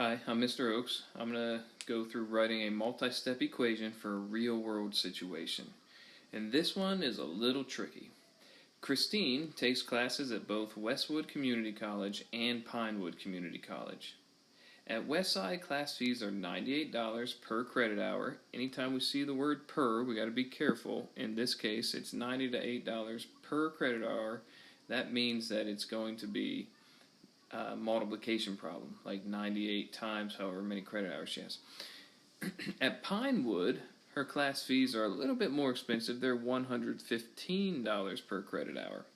Hi, I'm Mr. Oaks. I'm going to go through writing a multi-step equation for a real-world situation. And this one is a little tricky. Christine takes classes at both Westwood Community College and Pinewood Community College. At Westside, class fees are $98 per credit hour. Anytime we see the word per, we got to be careful. In this case, it's $90 to $8 per credit hour. That means that it's going to be multiplication problem, like 98 times however many credit hours she has. At Pinewood, her class fees are a little bit more expensive. They're $115 per credit hour.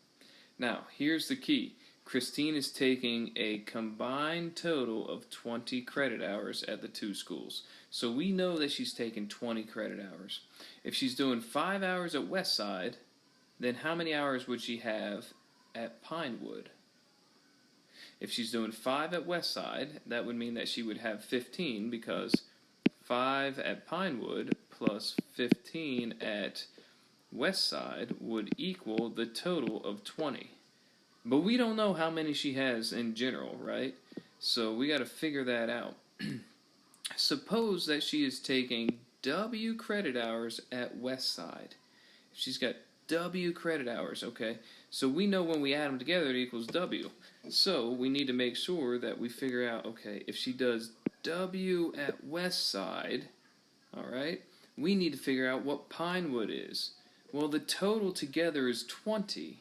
Now, here's the key. Christine is taking a combined total of 20 credit hours at the two schools. So we know that she's taking 20 credit hours. If she's doing 5 hours at Westside, then how many hours would she have at Pinewood? If she's doing 5 at Westside, that would mean that she would have 15, because 5 at Pinewood plus 15 at Westside would equal the total of 20. But we don't know how many she has in general, right? So we got to figure that out. Suppose that she is taking W credit hours at Westside. If she's got W credit hours, okay? So we know when we add them together it equals W. So we need to make sure that we figure out, okay, if she does W at Westside, all right, we need to figure out what Pinewood is. Well, the total together is 20.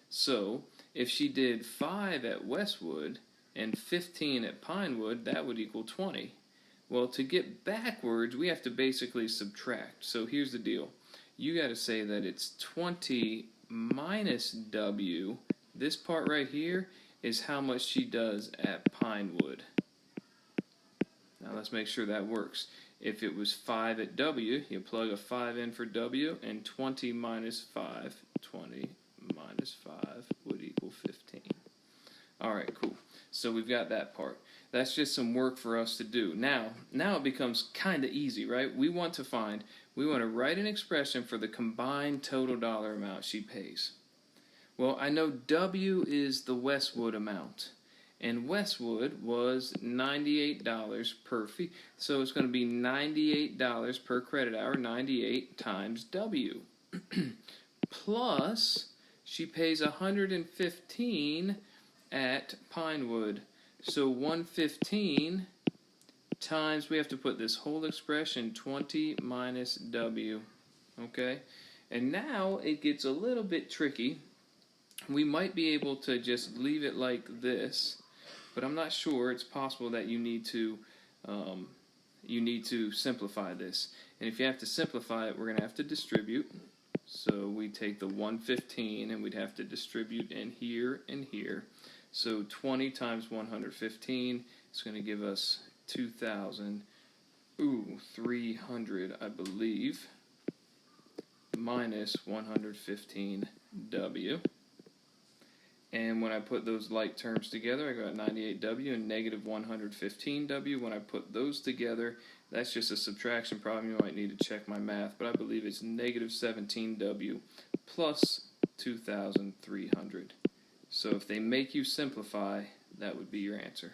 So if she did 5 at Westwood and 15 at Pinewood, that would equal 20. Well, to get backwards, we have to basically subtract. So here's the deal. You got to say that it's 20 minus W. This part right here is how much she does at Pinewood. Now let's make sure that works. If it was 5 at W, you plug a 5 in for W, and 20 minus 5, 20 minus 5 would equal 15. Alright, cool. So we've got that part. That's just some work for us to do. Now it becomes kind of easy, right? We want to write an expression for the combined total dollar amount she pays. Well, I know W is the Westwood amount, and Westwood was $98 per fee, so it's going to be $98 per credit hour, 98 times W. Plus, she pays $115 at Pinewood, so 115 times, we have to put this whole expression, 20 minus W, okay? And now it gets a little bit tricky. We might be able to just leave it like this, but I'm not sure. It's possible that you need to simplify this. And if you have to simplify it, we're going to have to distribute. So we take the 115 and we'd have to distribute in here and here. So 20 times 115 is going to give us 2,300, I believe, minus 115W. And when I put those like terms together, I got 98W and negative 115W. When I put those together, that's just a subtraction problem. You might need to check my math, but I believe it's negative 17W plus 2,300. So if they make you simplify, that would be your answer.